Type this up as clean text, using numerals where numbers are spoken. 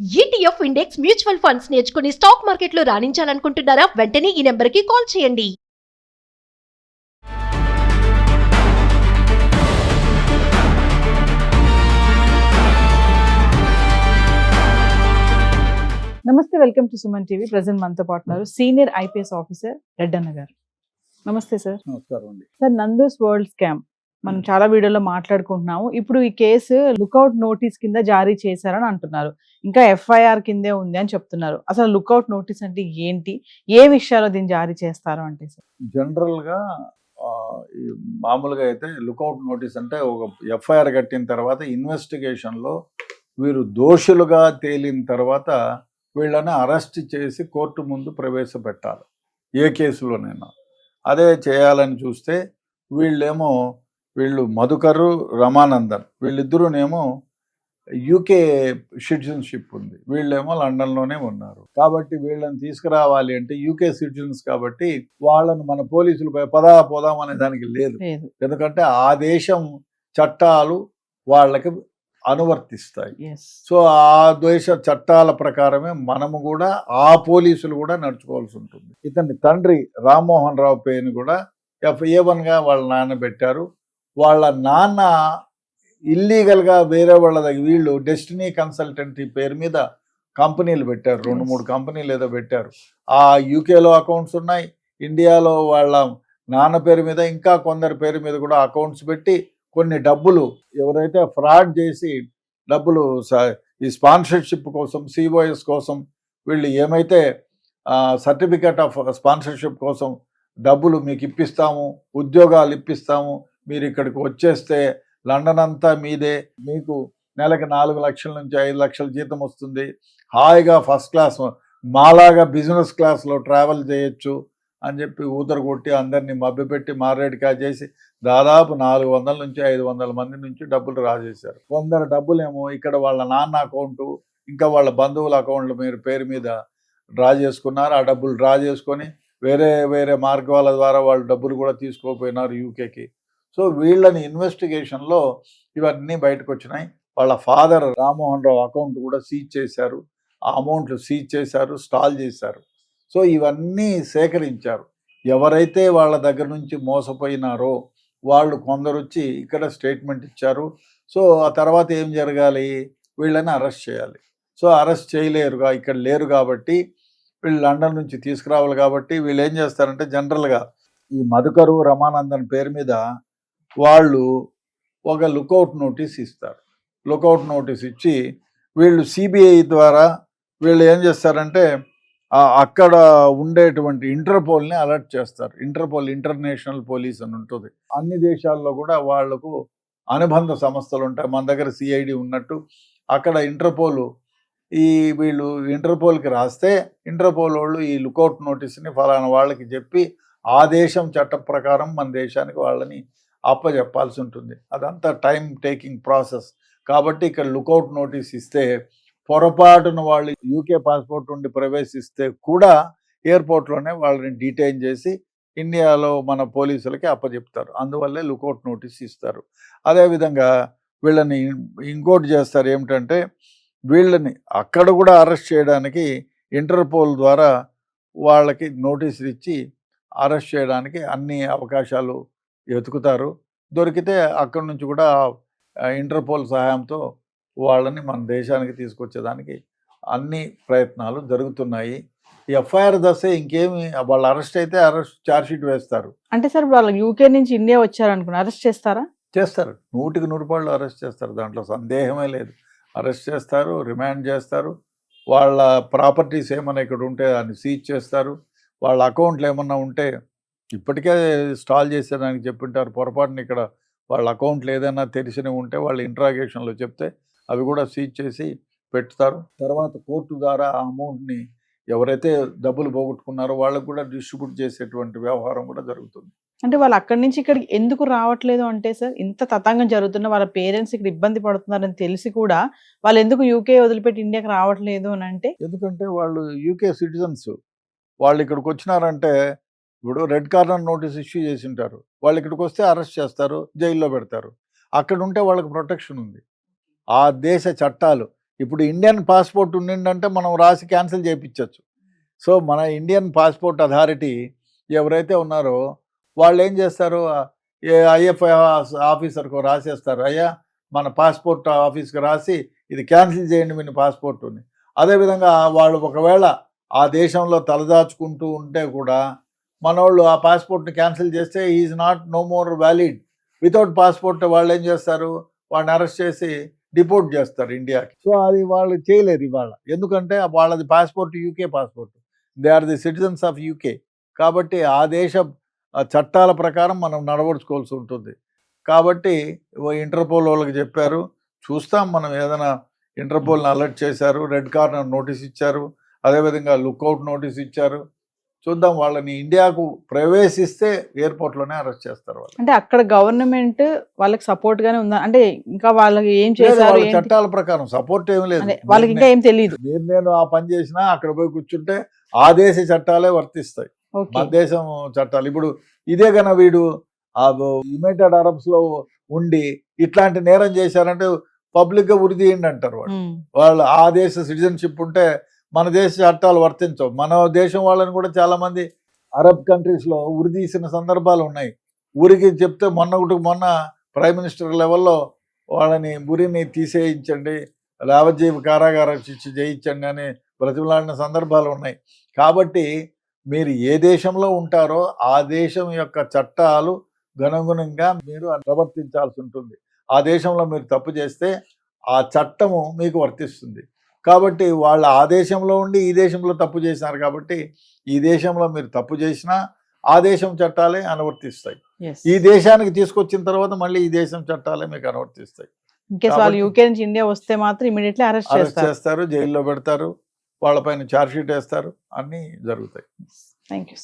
ETF index mutual funds నేర్చుకుని stock మార్కెట్లో రాణించాలనుకుంటున్నారా? వెంటనే ఈ నెంబర్కి కాల్ చేయండి. నమస్తే, welcome to Suman TV. Present మనతో పాటు సీనియర్ ఐపీఎస్ ఆఫీసర్ రెడ్డన్న గారు. నమస్తే సార్. నమస్కారం అండి. సార్, నందూస్ వరల్డ్ స్కామ్ మనం చాలా వీడియోలో మాట్లాడుకుంటున్నాము. ఇప్పుడు ఈ కేసు లుకౌట్ నోటీస్ కింద జారీ చేశారని అంటున్నారు. ఇంకా ఎఫ్ఐఆర్ కిందే ఉంది అని చెప్తున్నారు. అసలు లుకౌట్ నోటీస్ అంటే ఏంటి, ఏ విషయాల్లో దీన్ని జారీ చేస్తారు అంటే సార్? జనరల్ గా మామూలుగా అయితే లుకౌట్ నోటీస్ అంటే ఒక ఎఫ్ఐఆర్ కట్టిన తర్వాత ఇన్వెస్టిగేషన్ లో వీరు దోషులుగా తేలిన తర్వాత వీళ్ళని అరెస్ట్ చేసి కోర్టు ముందు ప్రవేశపెట్టాలి, ఏ కేసులోనైనా. అదే చేయాలని చూస్తే వీళ్ళు మధుకరు, రమానందన్ వీళ్ళిద్దరూనేమో యూకే సిటిజన్షిప్ ఉంది, వీళ్ళేమో లండన్లోనే ఉన్నారు. కాబట్టి వీళ్ళని తీసుకురావాలి అంటే యూకే సిటిజన్స్ కాబట్టి వాళ్ళను మన పోలీసులు పోదాం అనే దానికి లేదు. ఎందుకంటే ఆ దేశం చట్టాలు వాళ్ళకి అనువర్తిస్తాయి. సో ఆ దేశ చట్టాల ప్రకారమే మనము కూడా, ఆ పోలీసులు కూడా నడుచుకోవాల్సి ఉంటుంది. ఇతని తండ్రి రామ్మోహన్ రావు పేరుని కూడా FA1గా వాళ్ళ నాన్న పెట్టారు. వాళ్ళ నాన్న ఇల్లీగల్గా వేరే వాళ్ళ దగ్గర వీళ్ళు డెస్టినీ కన్సల్టెంటీ పేరు మీద కంపెనీలు పెట్టారు, 2-3 కంపెనీలు ఏదో పెట్టారు. ఆ యూకేలో అకౌంట్స్ ఉన్నాయి, ఇండియాలో వాళ్ళ నాన్న పేరు మీద ఇంకా కొందరి పేరు మీద కూడా అకౌంట్స్ పెట్టి కొన్ని డబ్బులు ఎవరైతే ఫ్రాడ్ చేసి డబ్బులు ఈ స్పాన్సర్షిప్ కోసం, COS కోసం వీళ్ళు ఏమైతే సర్టిఫికేట్ ఆఫ్ స్పాన్సర్షిప్ కోసం డబ్బులు మీకు ఇప్పిస్తాము, ఉద్యోగాలు ఇప్పిస్తాము, మీరు ఇక్కడికి వచ్చేస్తే లండన్ అంతా మీదే, మీకు నెలకి 4 లక్షల నుంచి 5 లక్షల జీతం వస్తుంది, హాయిగా ఫస్ట్ క్లాస్ మాలాగా బిజినెస్ క్లాస్లో ట్రావెల్ చేయొచ్చు అని చెప్పి ఊదరు కొట్టి అందరినీ మభ్యపెట్టి మారేడుకాయ చేసి దాదాపు 400 నుంచి 500 మంది నుంచి డబ్బులు రాజేశారు. కొందరు డబ్బులేమో ఇక్కడ వాళ్ళ నాన్న అకౌంటు, ఇంకా వాళ్ళ బంధువుల అకౌంట్ల పేరు మీద డ్రా చేసుకున్నారు. ఆ డబ్బులు డ్రా చేసుకొని వేరే మార్గాల ద్వారా వాళ్ళు డబ్బులు కూడా తీసుకోపోయినారు యూకేకి. సో వీళ్ళని ఇన్వెస్టిగేషన్లో ఇవన్నీ బయటకు వచ్చినాయి. వాళ్ళ ఫాదర్ రామ్మోహన్ రావు అకౌంట్ కూడా సీజ్ చేశారు, ఆ అమౌంట్లు సీజ్ చేశారు, స్టాల్ చేశారు. సో ఇవన్నీ సేకరించారు. ఎవరైతే వాళ్ళ దగ్గర నుంచి మోసపోయినారో వాళ్ళు కొందరు వచ్చి ఇక్కడ స్టేట్మెంట్ ఇచ్చారు. సో ఆ తర్వాత ఏం జరగాలి, వీళ్ళని అరెస్ట్ చేయాలి. సో అరెస్ట్ చేయలేరుగా, ఇక్కడ లేరు కాబట్టి వీళ్ళు లండన్ నుంచి తీసుకురావాలి. కాబట్టి వీళ్ళు ఏం చేస్తారంటే జనరల్గా ఈ మధుకరు, రమానందన్ పేరు మీద వాళ్ళు ఒక లుకౌట్ నోటీస్ ఇస్తారు. లుకౌట్ నోటీస్ ఇచ్చి వీళ్ళు CBI ద్వారా వీళ్ళు ఏం చేస్తారంటే అక్కడ ఉండేటువంటి ఇంటర్పోల్ని అలర్ట్ చేస్తారు. ఇంటర్పోల్, ఇంటర్నేషనల్ పోలీస్ అని ఉంటుంది. అన్ని దేశాల్లో కూడా వాళ్లకు అనుబంధ సంస్థలు ఉంటాయి. మన దగ్గర CID ఉన్నట్టు అక్కడ ఇంటర్పోల్, వీళ్ళు ఇంటర్పోల్కి రాస్తే ఇంటర్పోల్ వాళ్ళు ఈ లుకౌట్ నోటీస్ని ఫలానా వాళ్ళకి చెప్పి ఆ దేశం చట్ట ప్రకారం మన దేశానికి వాళ్ళని అప్పచెప్పాల్సి ఉంటుంది. అదంతా టైం టేకింగ్ ప్రాసెస్. కాబట్టి ఇక్కడ లుకౌట్ నోటీస్ ఇస్తే పొరపాటున వాళ్ళు యూకే పాస్పోర్ట్ ఉండి ప్రవేశిస్తే కూడా ఎయిర్పోర్ట్లోనే వాళ్ళని డీటైన్ చేసి ఇండియాలో మన పోలీసులకి అప్పచెప్తారు. అందువల్లే లుకౌట్ నోటీస్ ఇస్తారు. అదేవిధంగా వీళ్ళని ఇంకోటి చేస్తారు, ఏమిటంటే వీళ్ళని అక్కడ కూడా అరెస్ట్ చేయడానికి ఇంటర్పోల్ ద్వారా వాళ్ళకి నోటీసులు ఇచ్చి అరెస్ట్ చేయడానికి అన్ని అవకాశాలు వెతుకుతారు. దొరికితే అక్కడి నుంచి కూడా ఇంటర్పోల్ సహాయంతో వాళ్ళని మన దేశానికి తీసుకొచ్చేదానికి అన్ని ప్రయత్నాలు జరుగుతున్నాయి. ఎఫ్ఐఆర్ దశ ఇంకేమి, వాళ్ళు అరెస్ట్ అయితే అరెస్ట్ ఛార్జ్షీట్ వేస్తారు. అంటే సార్ వాళ్ళు యూకే నుంచి ఇండియా వచ్చారనుకున్నా అరెస్ట్ చేస్తారా? చేస్తారు, 100% అరెస్ట్ చేస్తారు, దాంట్లో సందేహమే లేదు. అరెస్ట్ చేస్తారు, రిమాండ్ చేస్తారు. వాళ్ళ ప్రాపర్టీస్ ఏమైనా ఇక్కడ ఉంటే దాన్ని సీజ్ చేస్తారు. వాళ్ళ అకౌంట్లు ఏమన్నా ఉంటే ఇప్పటికే స్టాల్ చేసేదానికి చెప్పింటారు. పొరపాటున ఇక్కడ వాళ్ళ అకౌంట్లు ఏదైనా తెలిసినవి ఉంటే వాళ్ళు ఇంట్రాగేషన్లో చెప్తే అవి కూడా సీజ్ చేసి పెడతారు. తర్వాత కోర్టు ద్వారా ఆ అమౌంట్ని ఎవరైతే డబ్బులు పోగొట్టుకున్నారో వాళ్ళకు కూడా డిస్ట్రిబ్యూట్ చేసేటువంటి వ్యవహారం కూడా జరుగుతుంది. అంటే వాళ్ళు అక్కడి నుంచి ఇక్కడికి ఎందుకు రావట్లేదు అంటే సార్, ఇంత తతంగం జరుగుతున్న వాళ్ళ పేరెంట్స్ ఇక్కడ ఇబ్బంది పడుతున్నారని తెలిసి కూడా వాళ్ళు ఎందుకు యూకే వదిలిపెట్టి ఇండియాకి రావట్లేదు అని అంటే, ఎందుకంటే వాళ్ళు యూకే సిటిజన్స్, వాళ్ళు ఇక్కడికి వచ్చినారంటే ఇప్పుడు రెడ్ కార్నర్ నోటీస్ ఇష్యూ చేసి ఉంటారు. వాళ్ళు ఇక్కడికి వస్తే అరెస్ట్ చేస్తారు, జైల్లో పెడతారు. అక్కడ ఉంటే వాళ్ళకి ప్రొటెక్షన్ ఉంది. ఆ దేశ చట్టాలు ఇప్పుడు ఇండియన్ పాస్పోర్ట్ ఉండిందంటే మనం రాసి క్యాన్సిల్ చేయించవచ్చు. సో మన ఇండియన్ పాస్పోర్ట్ అథారిటీ ఎవరైతే ఉన్నారో వాళ్ళు ఏం చేస్తారు, ఐఎఫ్ఐ ఆఫీసర్కు రాసేస్తారు, అయ్యా మన పాస్పోర్ట్ ఆఫీస్కి రాసి ఇది క్యాన్సిల్ చేయండి మీ పాస్పోర్టుని. అదేవిధంగా వాళ్ళు ఒకవేళ ఆ దేశంలో తలదాచుకుంటూ ఉంటే కూడా మనోళ్ళు ఆ పాస్పోర్ట్ని క్యాన్సిల్ చేస్తే is not no more valid. Without passport వాళ్ళు ఏం చేస్తారు, వాడిని అరెస్ట్ చేసి డిపోర్ట్ చేస్తారు ఇండియాకి. సో అది వాళ్ళు చేయలేరు ఇవాళ, ఎందుకంటే వాళ్ళది passport UK passport, they are the citizens of UK. కాబట్టి ఆ దేశ చట్టాల ప్రకారం మనం నడవడుచుకోవాల్సి ఉంటుంది. కాబట్టి ఇంటర్పోల్ వాళ్ళకి చెప్పారు, చూస్తాం మనం ఏదైనా. ఇంటర్పోల్ని అలర్ట్ చేశారు, రెడ్ కార్నర్ నోటీస్ ఇచ్చారు, అదేవిధంగా లుక్అవుట్ నోటీస్ ఇచ్చారు. చూద్దాం, వాళ్ళని ఇండియాకు ప్రవేశిస్తే ఎయిర్పోర్ట్లోనే అరెస్ట్ చేస్తారు వాళ్ళు. అంటే అక్కడ గవర్నమెంట్ వాళ్ళకి సపోర్ట్ గానే ఉందా, అంటే ఇంకా వాళ్ళకి ఏం లేదు, చేశారు వాళ్ళ ఏంటి? చట్టాల ప్రకారం సపోర్ట్ ఏమి లేదు. అదే, వాళ్ళకి ఇంకా ఏం తెలియదు. నేను ఆ పని చేసినా అక్కడ పోయి కూర్చుంటే ఆ దేశ చట్టాలే వర్తిస్తాయి, ఓకే. మన దేశం చట్టాలు. ఇప్పుడు ఇదే కన్నా వీడు ఆ యునైటెడ్ అరబ్స్ లో ఉండి ఇట్లాంటి నేరం చేశారంటే పబ్లిక్ గా ఉరి తీయండి అంటారు వాళ్ళు. వాళ్ళు ఆ దేశ సిటిజన్షిప్ ఉంటే మన దేశ చట్టాలు వర్తించవు. మన దేశం వాళ్ళని కూడా చాలా మంది అరబ్ కంట్రీస్ లో ఉరి తీసిన సందర్భాలు ఉన్నాయి. ఊరికి చెప్తే మొన్న ప్రైమ్ మినిస్టర్ లెవెల్లో వాళ్ళని ఉరిని తీసేయించండి, యావజ్జీవ కారాగార శిక్ష చేయించండి అని బ్రతిమలాడిన సందర్భాలు ఉన్నాయి. కాబట్టి మీరు ఏ దేశంలో ఉంటారో ఆ దేశం యొక్క చట్టాలు అనుగుణంగా మీరు ప్రవర్తించాల్సి ఉంటుంది. ఆ దేశంలో మీరు తప్పు చేస్తే ఆ చట్టము మీకు వర్తిస్తుంది. కాబట్టి వాళ్ళు ఆ దేశంలో ఉండి ఈ దేశంలో తప్పు చేసినారు కాబట్టి ఈ దేశంలో మీరు తప్పు చేసినా ఆ దేశం చట్టాలే అనువర్తిస్తాయి. ఈ దేశానికి తీసుకొచ్చిన తర్వాత మళ్ళీ ఈ దేశం చట్టాలే మీకు అనువర్తిస్తాయి. ఇంకేస్ వాళ్ళు యూకే నుంచి ఇండియా వస్తే మాత్రం ఇమీడియట్లీ అరెస్ట్ చేస్తారు, జైల్లో పెడతారు, వాళ్ళపైన ఛార్జ్ షీట్ వేస్తారు, అన్నీ జరుగుతాయి. Thank you.